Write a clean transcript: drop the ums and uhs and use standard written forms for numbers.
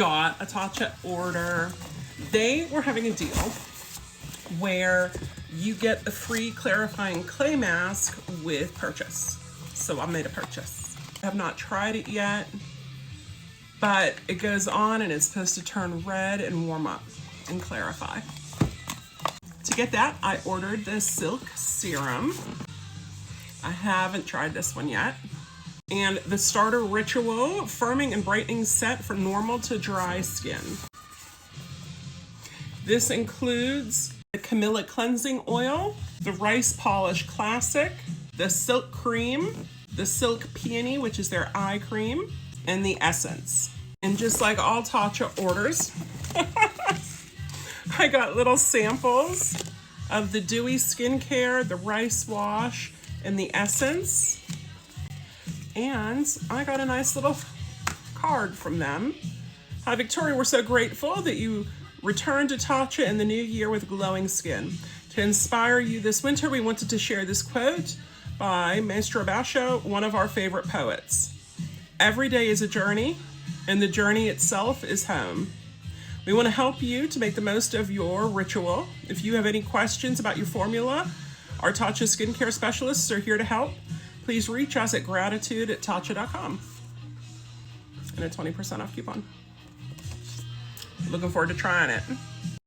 got a Tatcha order. They were having a deal where you get a free clarifying clay mask with purchase. So I made a purchase. I have not tried it yet, but it goes on and it's supposed to turn red and warm up and clarify. To get that, I ordered the Silk Serum. I haven't tried this one yet. And the Starter Ritual Firming and Brightening Set for normal to dry skin. This includes the Camilla Cleansing Oil, the Rice Polish Classic, the Silk Cream, the Silk Peony, which is their eye cream, and the Essence. And just like all Tatcha orders, I got little samples of the Dewy Skincare, the Rice Wash, and the Essence. And I got a nice little card from them. Hi, Victoria, we're so grateful that you returned to Tatcha in the new year with glowing skin. To inspire you this winter, we wanted to share this quote by Maestro Basho, one of our favorite poets. Every day is a journey, and the journey itself is home. We want to help you to make the most of your ritual. If you have any questions about your formula, our Tatcha skincare specialists are here to help. Please reach us at gratitude@tatcha.com and a 20% off coupon. Looking forward to trying it.